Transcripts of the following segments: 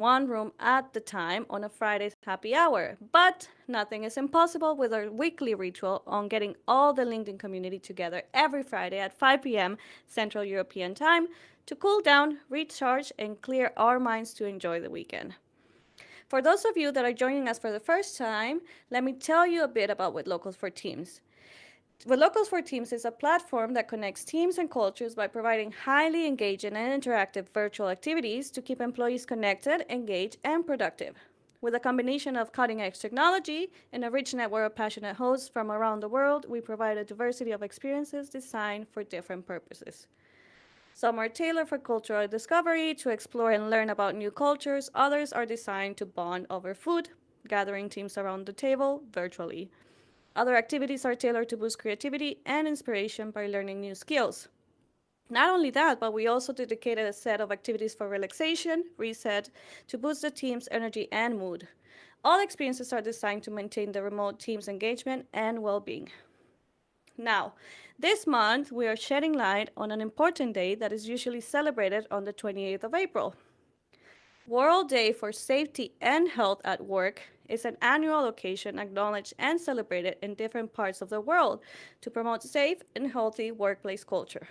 one room at the time on a Friday's happy hour. But nothing is impossible with our weekly ritual on getting all the LinkedIn community together every Friday at 5 p.m. Central European Time to cool down, recharge, and clear our minds to enjoy the weekend. For those of you that are joining us for the first time, let me tell you a bit about what Locals for Teams. What Locals for Teams is a platform that connects teams and cultures by providing highly engaging and interactive virtual activities to keep employees connected, engaged, and productive. With a combination of cutting edge technology and a rich network of passionate hosts from around the world, we provide a diversity of experiences designed for different purposes. Some are tailored for cultural discovery, to explore and learn about new cultures. Others are designed to bond over food, gathering teams around the table virtually. Other activities are tailored to boost creativity and inspiration by learning new skills. Not only that, but we also dedicated a set of activities for relaxation, reset, to boost the team's energy and mood. All experiences are designed to maintain the remote team's engagement and well being. Now, this month we are shedding light on an important day that is usually celebrated on the 28th of April. World Day for Safety and Health at Work is an annual occasion acknowledged and celebrated in different parts of the world to promote safe and healthy workplace culture.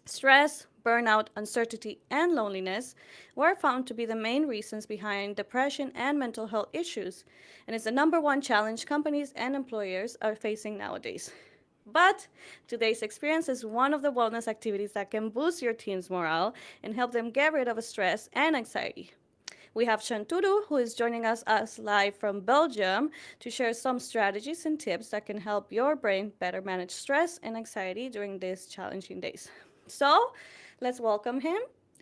Stress, burnout, uncertainty, and loneliness were found to be the main reasons behind depression and mental health issues, and is the number one challenge companies and employers are facing nowadays. But today's experience is one of the wellness activities that can boost your team's morale and help them get rid of stress and anxiety. We have Shanturu, who is joining us live from Belgium to share some strategies and tips that can help your brain better manage stress and anxiety during these challenging days. So let's welcome him.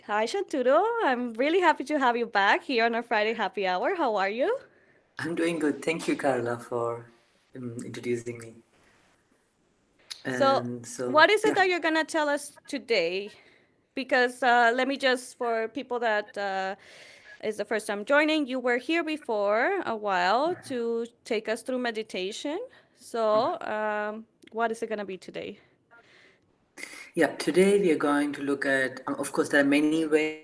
Hi, Shanturu. I'm really happy to have you back here on our Friday happy hour. How are you? I'm doing good. Thank you, Carla, for introducing me. So, And so, what is it yeah, that you're going to tell us today? Because let me just, for people that is the first time joining, you were here before a while to take us through meditation. So, what is it going to be today? yeah. Today we are going to look at. Of course, there are many ways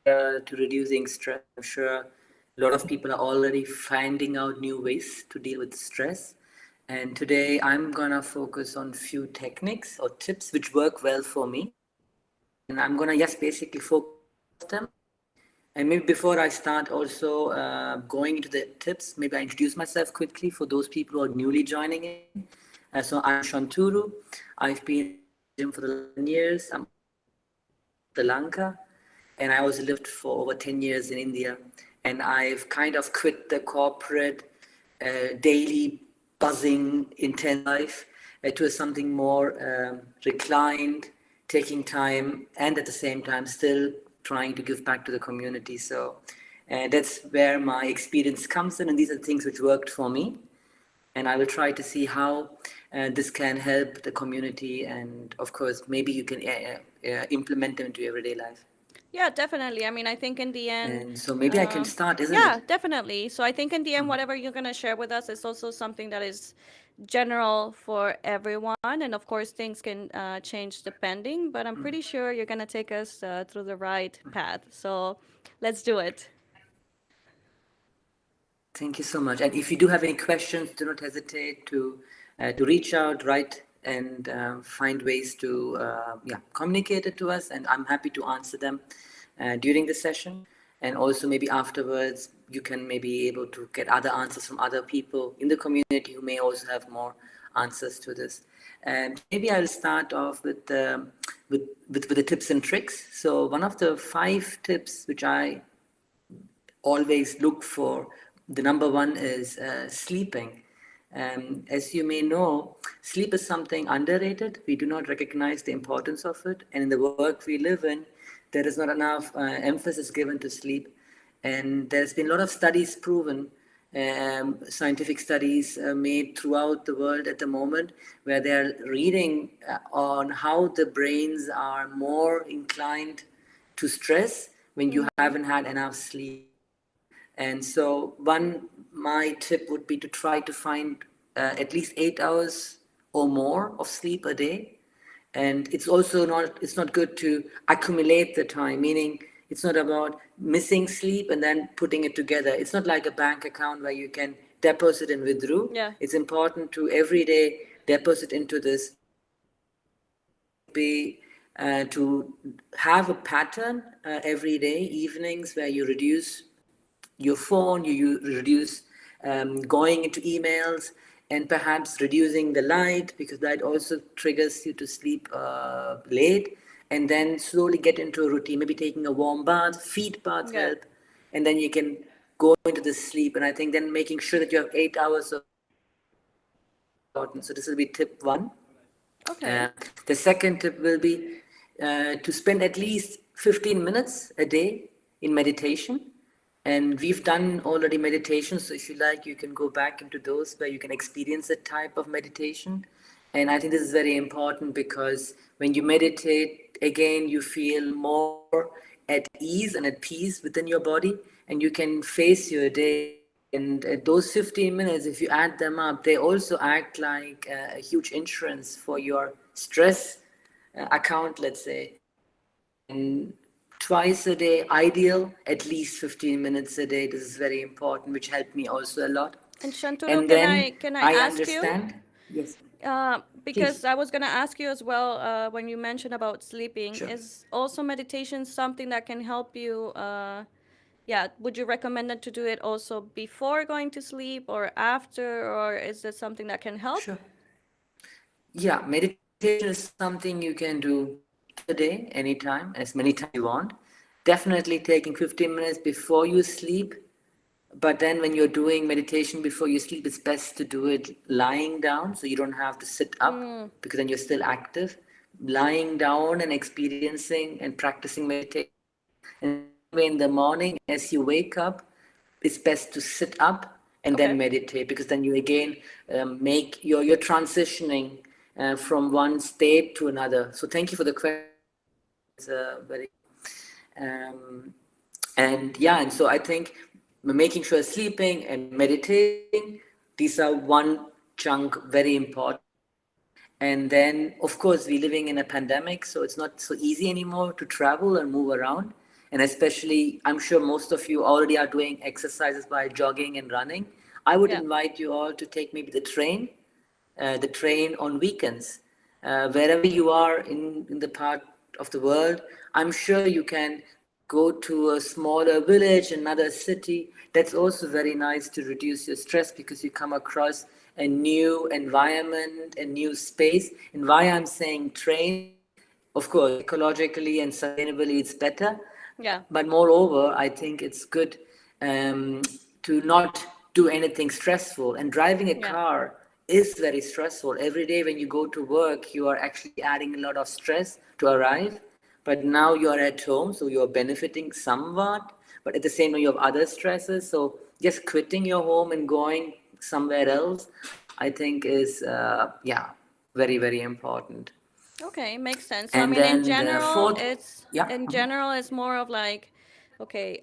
to reducing stress. I'm sure a lot of people are already finding out new ways to deal with stress. And today I'm gonna focus on few techniques or tips which work well for me, and I'm gonna just basically focus on few of them. And maybe before I start also going into the tips, maybe I introduce myself quickly for those people who are newly joining in. So I'm Shanturu. I've been in Belgium for the last 10 years. I'm originally from Sri Lanka, and I also lived for over 10 years in India. And I've kind of quit the corporate, daily, buzzing, intense life to something more reclined, taking time, and at the same time still trying to give back to the community. So that's where my experience comes in, and these are the things which worked for me. And I will try to see how this can help the community, and of course, maybe you can implement them into your everyday life. Yeah, definitely. I mean, I think in the end, And so maybe I can start, isn't yeah, it? definitely. So I think in the end, whatever you're going to share with us is also something that is general for everyone. And of course, things can change depending, but I'm pretty sure you're going to take us through the right path. So let's do it. Thank you so much. And if you do have any questions, do not hesitate to reach out, write, and find ways to communicate it to us. And I'm happy to answer them during the session. And also maybe afterwards, you can maybe able to get other answers from other people in the community who may also have more answers to this. So maybe I'll start off with the tips and tricks. So one of the 5 tips which I always look for. The number one is sleeping. As you may know, sleep is something underrated. We do not recognize the importance of it. And in the work we live in, there is not enough emphasis given to sleep. And there's been a lot of studies proven, scientific studies made throughout the world at the moment, where they're reading on how the brains are more inclined to stress when you haven't had enough sleep. And so, my tip would be to try to find at least 8 hours or more of sleep a day. And it's also not good to accumulate the time, meaning It's not about missing sleep and then putting it together. It's not like a bank account where you can deposit and withdraw. Yeah. It's important to every day deposit into this. It could be to have a pattern every day, evenings, where you reduce your phone, you reduce going into emails, and perhaps reducing the light, because that also triggers you to sleep late, and then slowly get into a routine, maybe taking a warm bath. Feet baths Yeah. help, and then you can go into the sleep. And I think then making sure that you have 8 hours of sleep is very important. So this will be tip one. Okay. The second tip will be to spend at least 15 minutes a day in meditation. And we've done already meditation, so if you like, you can go back into those where you can experience a type of meditation. And I think this is very important because when you meditate, again, you feel more at ease and at peace within your body, and you can face your day. And those 15 minutes, if you add them up, they also act like a huge insurance for your stress account, let's say. And twice a day, ideal, at least 15 minutes a day. This is very important, which helped me also a lot. And Shantanu, And can then I I ask you? understand. Yes, Because please. I was gonna ask you as well, when you mentioned about sleeping, Sure. is also meditation something that can help you? Yeah, would you recommend it to do it also before going to sleep or after, or is it something that can help? Sure. Yeah, meditation is something you can do throughout the day, anytime, as many times you want. Definitely taking 15 minutes before you sleep. But then when you're doing meditation before you sleep, it's best to do it lying down so you don't have to sit up, Mm, because then you're still active. Lying down and experiencing and practicing meditation. And same way in the morning, as you wake up, it's best to sit up and then okay. meditate, because then you again make you're transitioning from one state to another. So thank you for the question. I think it's very um, and yeah, and so I think making sure sleeping and meditating, these are one chunk, very important. And then, of course, we're living in a pandemic, so it's not so easy anymore to travel and move around. And especially, I'm sure most of you already are doing exercises by jogging and running. I would Yeah. invite you all to take maybe the train on weekends. Wherever you are in the part of the world, I'm sure you can go to a smaller village, another city. That's also very nice to reduce your stress, because you come across a new environment, a new space. And why I'm saying train, of course, ecologically and sustainably, it's better. Yeah. But moreover, I think it's good um, to not do anything stressful. And driving a Yeah. car is very stressful. Every day when you go to work, you are actually adding a lot of stress to arrive. But now you are at home, so you're benefiting somewhat. But at the same time, you have other stresses. So just quitting your home and going somewhere else, I think is, yeah, very, very important. Okay, makes sense. So I And mean, then the fourth, yeah. in Mhm. general, it's more of like, okay,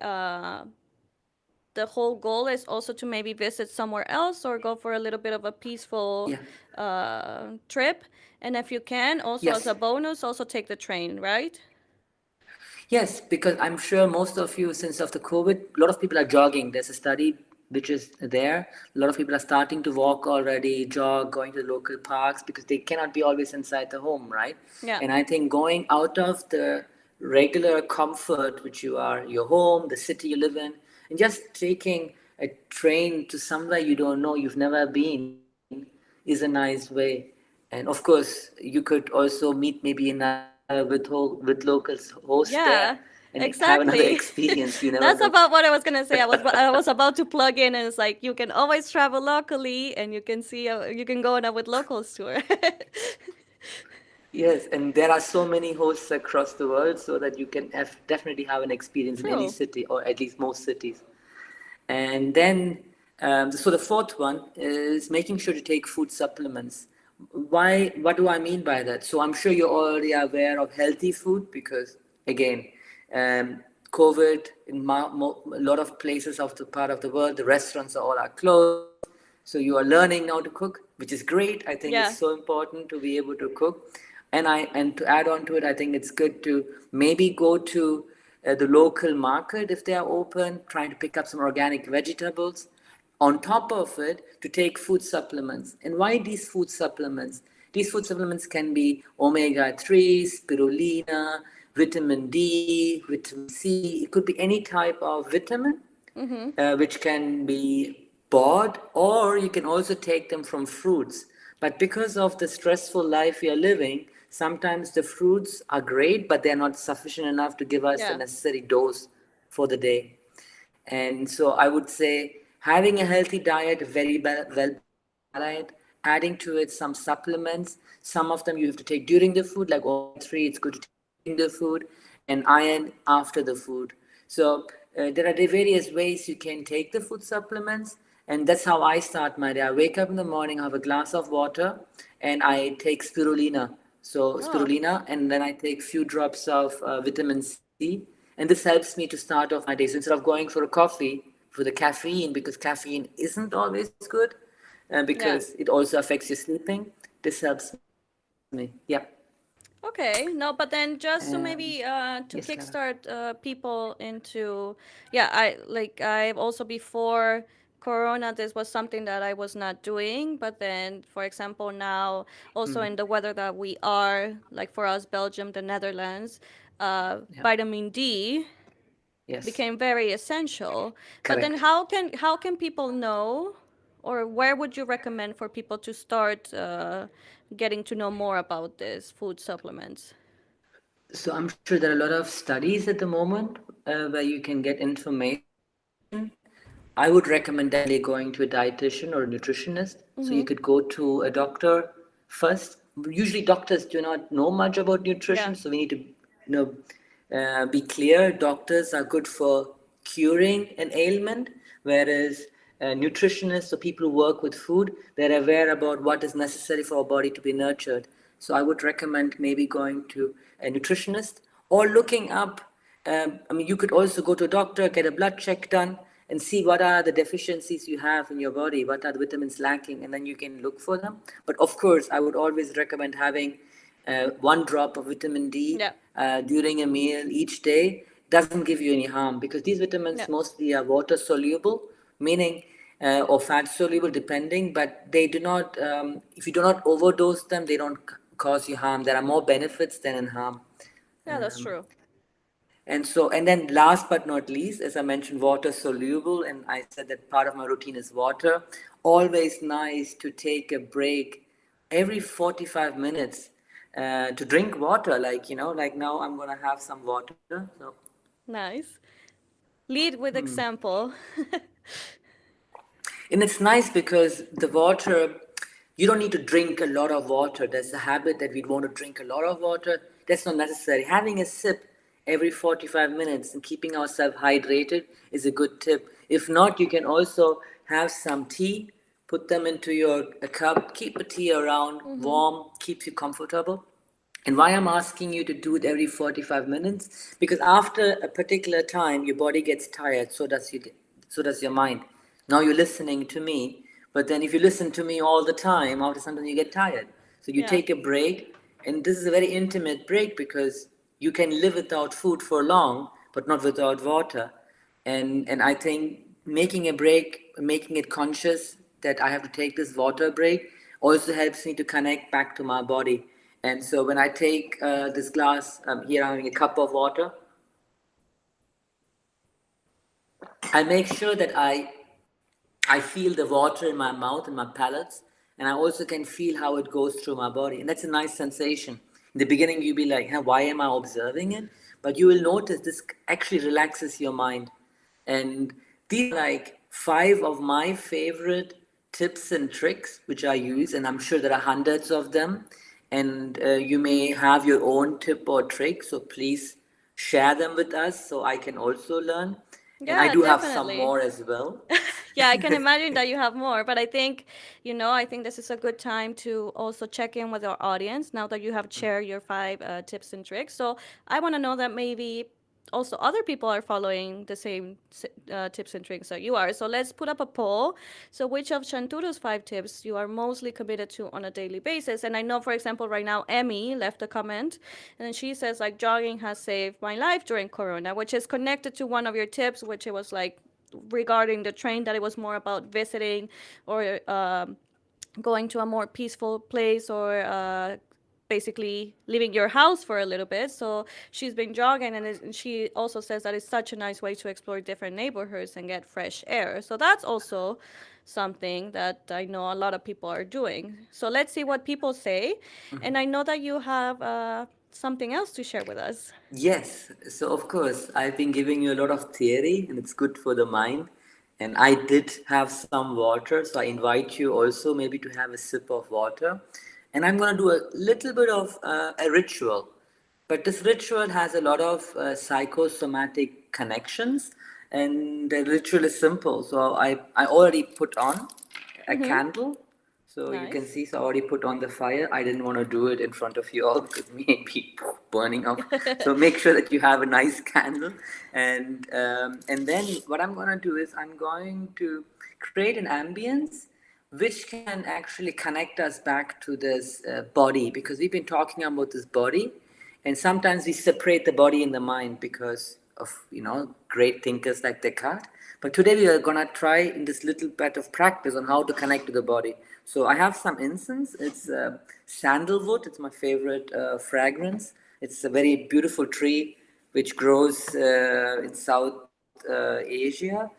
the whole goal is also to maybe visit somewhere else or go for a little bit of a peaceful Yeah. trip. And if you can, also as a Yes. bonus, also take the train, right? Yes, because I'm sure most of you, since after COVID, a lot of people are jogging. There's a study which is there. A lot of people are starting to walk already, jog, going to the local parks, because they cannot be always inside the home, right? Yeah. And I think going out of the regular comfort, which you are, your home, the city you live in, and just taking a train to somewhere you don't know, you've never been, is a nice way. And of course, you could also meet maybe another with locals host there Yeah, and have another exactly. experience. You never That's know. about what I was gonna say. I was about to plug in, and it's like you can always travel locally, and you can see you can go on a with locals tour. Yes, and there are so many hosts across the world, so that you can definitely have an experience in any True. city, or at least most cities. And then, so the fourth one is making sure to take food supplements. Why? What do I mean by that? So I'm sure you're already aware of healthy food, because, again, COVID in a lot of places of the part of the world, the restaurants are all are closed. So you are learning now to cook, which is great. I think it's Yeah. so important to be able to cook. And to add on to it, I think it's good to maybe go to the local market if they are open, trying to pick up some organic vegetables. On top of it, to take food supplements. And why these food supplements? These food supplements can be omega 3, spirulina, vitamin D, vitamin C. It could be any type of vitamin Mm-hmm. which can be bought, or you can also take them from fruits. But because of the stressful life we are living, sometimes the fruits are great, but they're not sufficient enough to give us the Yeah. necessary dose for the day. And so I would say having a healthy diet, a very well balanced diet, adding to it some supplements. Some of them you have to take during the food, like omega 3, it's good to take during the food, and iron after the food. So there are the various ways you can take the food supplements, and that's how I start my day. I wake up in the morning, have a glass of water, and I take spirulina. So Oh, spirulina, and then I take few drops of vitamin C, and this helps me to start off my day. So instead of going for a coffee for the caffeine, because caffeine isn't always good, yeah. because it also affects your sleeping. This helps me. Yep. Okay, no, but then just to Yes, maybe Clara. to kickstart people into, yeah, I like I've also before Corona, this was something that I was not doing, but then, for example, now also in the weather that we are, like for us, Belgium, the Netherlands, Yeah. vitamin D Yes. became very essential. But then Correct. how can people know, or where would you recommend for people to start getting to know more about this food supplements? So I'm sure there are a lot of studies at the moment where you can get information. I would recommend definitely going to a dietitian or a nutritionist. So you could Mm-hmm. go to a doctor first. Usually doctors do not know much about nutrition, Yeah. so we need to, be clear. Doctors are good for curing an ailment, whereas nutritionists or people who work with food, they're aware about what is necessary for our body to be nurtured. So I would recommend maybe going to a nutritionist or looking up. I mean, you could also go to a doctor, get a blood check done, and see what are the deficiencies you have in your body, what are the vitamins lacking, and then you can look for them. But of course, I would always recommend having one drop of vitamin D Yeah. during a meal each day. Doesn't give you any harm because these vitamins Yeah. mostly are water soluble, meaning or fat soluble, depending. But they do not. If you do not overdose them, they don't cause you harm. There are more benefits than in harm. Yeah, that's Um, true. and so, and then last but not least, as I mentioned, water soluble, and I said that part of my routine is water. Always nice to take a break every 45 minutes to drink water. Like now I'm going to have some water. So, Nice. Lead with example. and it's nice because the water, you don't need to drink a lot of water. There's a habit that we want to drink a lot of water. That's not necessary. Having a sip every 45 minutes and keeping ourselves hydrated is a good tip. If not, you can also have some tea, put them into your a cup, keep the tea around, Mm-hmm. warm, keeps you comfortable. And why I'm asking you to do it every 45 minutes? Because after a particular time, your body gets tired, so does your mind. Now you're listening to me, but then if you listen to me all the time, after some time you get tired. So you Yeah. take a break, and this is a very intimate break because you can live without food for long, but not without water. And I think making a break, making it conscious that I have to take this water break also helps me to connect back to my body. And so when I take this glass, here I'm having a cup of water, I make sure that I feel the water in my mouth and my palates, and I also can feel how it goes through my body. And that's a nice sensation. In the beginning, you'll be like, huh, why am I observing it? But you will notice this actually relaxes your mind. And these are like five of my favorite tips and tricks which I use, and I'm sure there are hundreds of them. And you may have your own tip or trick, so please share them with us so I can also learn. And I Yeah, do have some definitely. more as well. Yeah, I can imagine that you have more, but I think this is a good time to also check in with our audience now that you have shared your five tips and tricks. So I want to know that maybe also other people are following the same tips and tricks that you are. So let's put up a poll. So which of Shanturu's 5 tips you are mostly committed to on a daily basis? And I know, for example, right now Emmy left a comment, and she says like jogging has saved my life during Corona, which is connected to one of your tips, which it was like regarding the train, that it was more about visiting or going to a more peaceful place, or basically leaving your house for a little bit. So she's been jogging, and she also says that it's such a nice way to explore different neighborhoods and get fresh air. So that's also something that I know a lot of people are doing. So let's see what people say. And I know that you have something else to share with us. Yes, so of course, I've been giving you a lot of theory and it's good for the mind. And I did have some water, so I invite you also maybe to have a sip of water. And I'm going to do a little bit of a ritual. But this ritual has a lot of psychosomatic connections, and the ritual is simple. So I already put on a candle, so you can Nice. see, so I already put on the fire. I didn't want to do it in front of you all because maybe burning up. So make sure that you have a nice candle, and then what I'm gonna do is I'm going to create an ambience which can actually connect us back to this body, because we've been talking about this body, and sometimes we separate the body and the mind because of great thinkers like Descartes. But today we are gonna try in this little bit of practice on how to connect to the body. So I have some incense. It's sandalwood. It's my favorite fragrance. It's a very beautiful tree which grows in South Asia,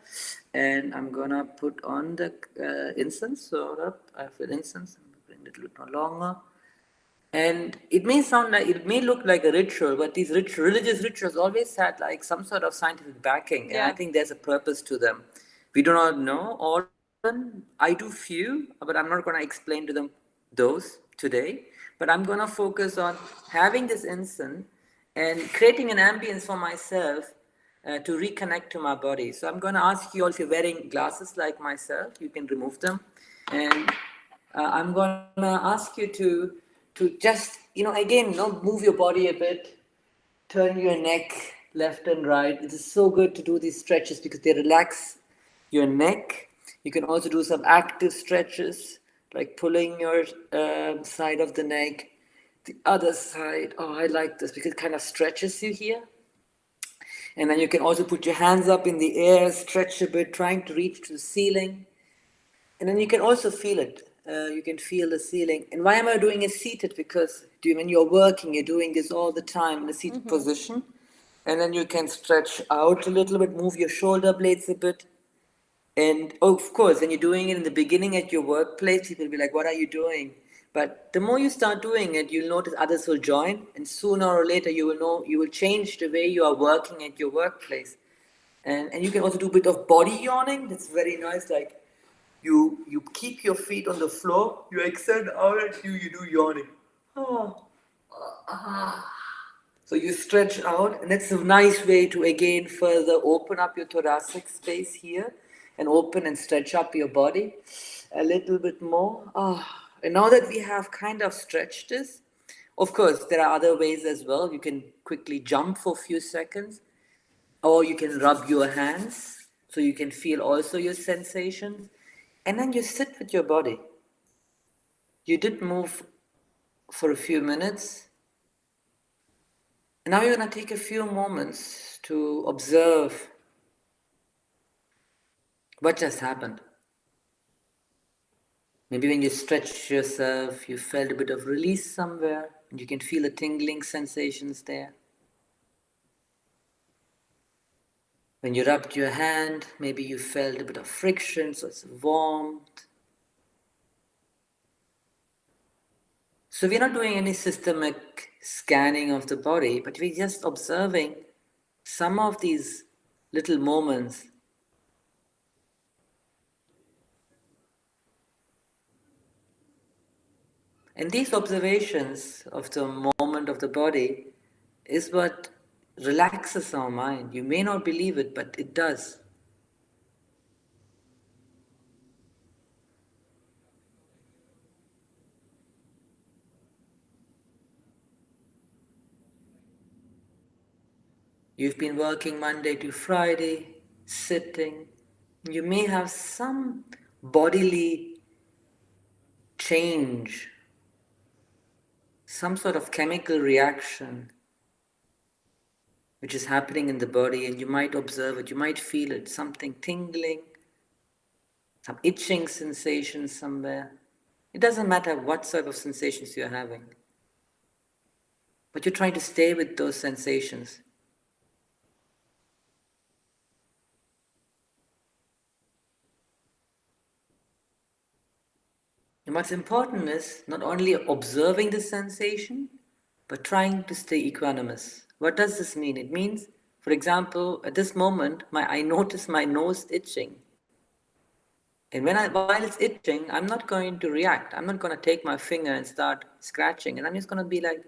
and I'm gonna put on the incense. So I have the incense. I'm putting it a little longer. And it may sound like, it may look like a ritual, but these religious rituals always had like some sort of scientific backing, and I Yeah. think there's a purpose to them. We do not know all of them. I do few, but I'm not going to explain to them those today. But I'm going to focus on having this incense and creating an ambience for myself to reconnect to my body. So I'm going to ask you all, if you're wearing glasses like myself, you can remove them, and I'm gonna ask you to just again move your body a bit, turn your neck left and right. It is so good to do these stretches because they relax your neck. You can also do some active stretches like pulling your side of the neck, the other side. Oh, I like this because it kind of stretches you here. And then you can also put your hands up in the air, stretch a bit, trying to reach to the ceiling. And then you can also feel it. You can feel the ceiling. And why am I doing it seated? Because when you're working, you're doing this all the time in a seated position. And then you can stretch out a little bit, move your shoulder blades a bit. And of course, when you're doing it in the beginning at your workplace, people will be like, "What are you doing?" But the more you start doing it, you'll notice others will join. And sooner or later, you will know, you will change the way you are working at your workplace. And you can also do a bit of body yawning. That's very nice. Like you keep your feet on the floor, you extend out, and you do yawning. Oh. So you stretch out, and that's a nice way to again further open up your thoracic space here, and open and stretch up your body a little bit more. And now that we have kind of stretched this, of course, there are other ways as well. You can quickly jump for a few seconds, or you can rub your hands so you can feel also your sensations. And then you sit with your body. You did move for a few minutes. And now you're going to take a few moments to observe what just happened. Maybe when you stretched yourself, you felt a bit of release somewhere, and you can feel the tingling sensations there. When you rubbed your hand, maybe you felt a bit of friction, so it's warmth. So we're not doing any systemic scanning of the body, but we're just observing some of these little moments. And these observations of the moment of the body is what relaxes our mind. You may not believe it, but it does. You've been working Monday to Friday, sitting. You may have some bodily change, some sort of chemical reaction which is happening in the body, and you might observe it, you might feel it, something tingling, some itching sensation somewhere. It doesn't matter what sort of sensations you're having, but you're trying to stay with those sensations. And what's important is not only observing the sensation, but trying to stay equanimous. What does this mean? It means, for example, at this moment, I notice my nose itching. And while it's itching, I'm not going to react. I'm not going to take my finger and start scratching. And I'm just going to be like,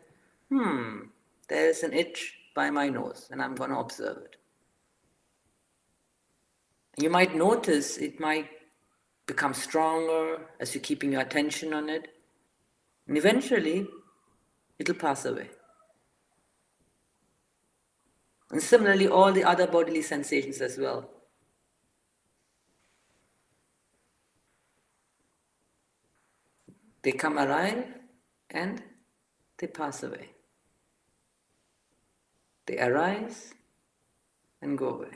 there's an itch by my nose, and I'm going to observe it. And you might notice it might become stronger as you're keeping your attention on it. And eventually, it'll pass away. And similarly, all the other bodily sensations as well. They come alive and they pass away. They arise and go away.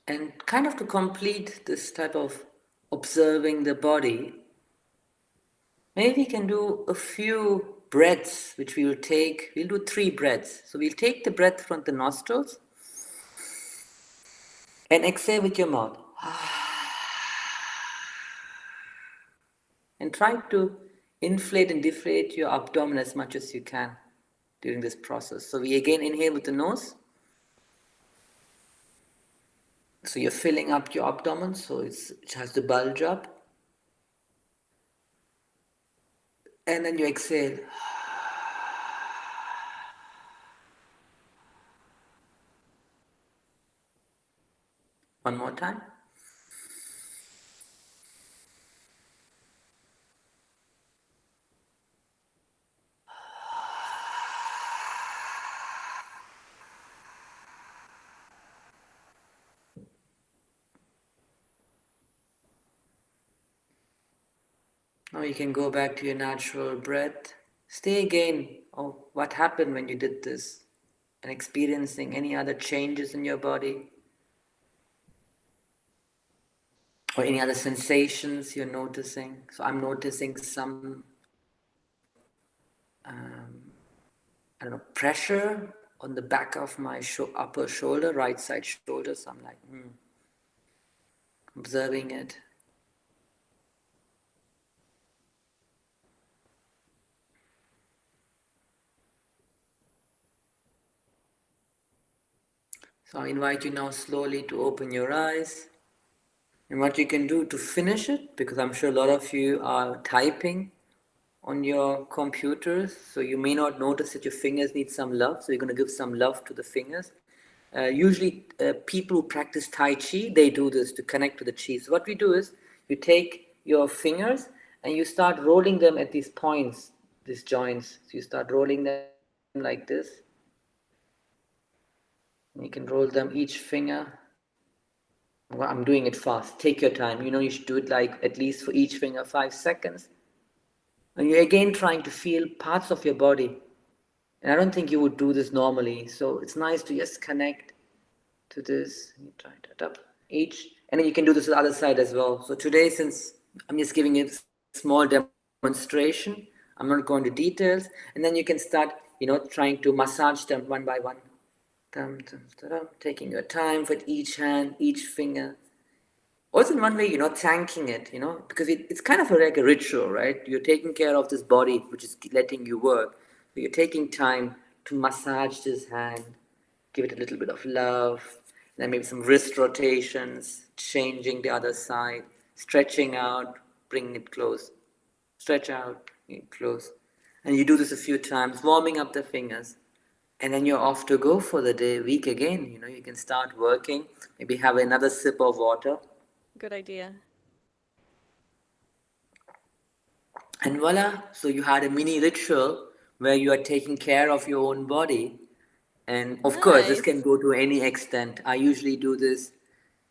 And kind of to complete this type of observing the body, maybe we can do a few breaths, which we will take. We'll do 3 breaths. So we'll take the breath from the nostrils and exhale with your mouth. And try to inflate and deflate your abdomen as much as you can during this process. So we again inhale with the nose. So you're filling up your abdomen, so it has to bulge up. And then you exhale. One more time. Now you can go back to your natural breath. Stay again of what happened when you did this and experiencing any other changes in your body or any other sensations you're noticing. So I'm noticing some, pressure on the back of my upper shoulder, right side shoulder. So I'm like, observing it. So I invite you now slowly to open your eyes. And what you can do to finish it, because I'm sure a lot of you are typing on your computers, so you may not notice that your fingers need some love, so you're going to give some love to the fingers. Usually people who practice Tai Chi, they do this to connect to the Chi. So what we do is, you take your fingers and you start rolling them at these points, these joints. So you start rolling them like this. And you can roll them each finger. Well, I'm doing it fast. Take your time. You should do it like at least for each finger 5 seconds. And you're again trying to feel parts of your body. And I don't think you would do this normally. So it's nice to just connect to this. You try it up each. And then you can do this to the other side as well. So today, since I'm just giving you a small demonstration, I'm not going to details. And then you can start, trying to massage them one by one. Taking your time for each hand, each finger. Also, in one way, thanking it, because it's kind of like a ritual, right? You're taking care of this body, which is letting you work. So you're taking time to massage this hand, give it a little bit of love, then maybe some wrist rotations, changing the other side, stretching out, bringing it close, stretch out, bring it close. And you do this a few times, warming up the fingers. and then you're off to go for the day, week again. You can start working, maybe have another sip of water, Good idea. and voila. So you had a mini ritual where you are taking care of your own body. And of course, this can Nice. go to any extent. I usually do this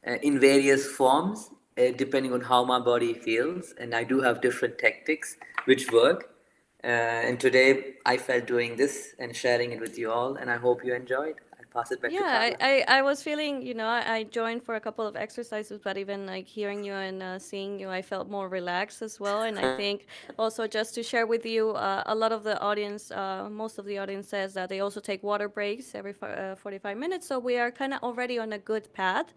in various forms, depending on how my body feels. And I do have different tactics which work. And today I felt doing this and sharing it with you all. And I hope you enjoyed. I'll pass it back to Yeah, Carla. I was feeling, I joined for a couple of exercises, but even like hearing you and seeing you, I felt more relaxed as well. And I think also just to share with you, a lot of the audience, most of the audience says that they also take water breaks every 45 minutes. So we are kind of already on a good path.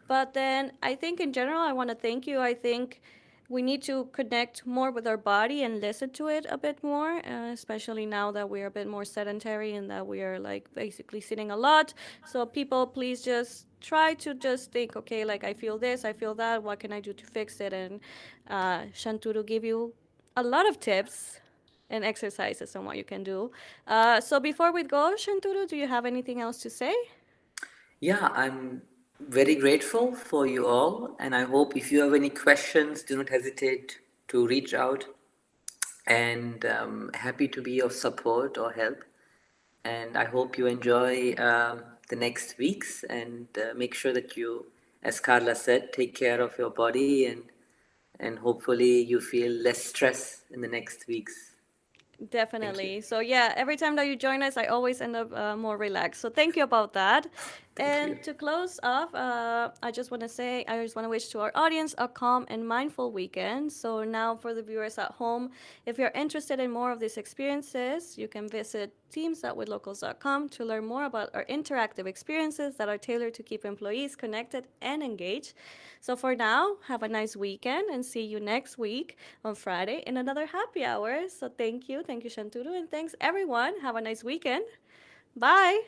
But then I think in general, I want to thank you. I think we need to connect more with our body and listen to it a bit more, especially now that we're a bit more sedentary and that we are like basically sitting a lot. So people, please just try to just think, okay, like I feel this, I feel that. What can I do to fix it? And Shanturu give you a lot of tips and exercises on what you can do. So before we go, Shanturu, do you have anything else to say? Yeah, I'm very grateful for you all. And I hope if you have any questions, do not hesitate to reach out. And happy to be of support or help. And I hope you enjoy the next weeks and make sure that you, as Carla said, take care of your body and hopefully you feel less stress in the next weeks. Thank you. Definitely. So yeah, every time that you join us, I always end up more relaxed. So thank you about that. Thank you. And to close off, I just want to wish to our audience a calm and mindful weekend. So now for the viewers at home, if you're interested in more of these experiences, you can visit teams.withlocals.com to learn more about our interactive experiences that are tailored to keep employees connected and engaged. So for now, have a nice weekend and see you next week on Friday in another happy hour. So thank you. Thank you, Shanturu. And thanks, everyone. Have a nice weekend. Bye.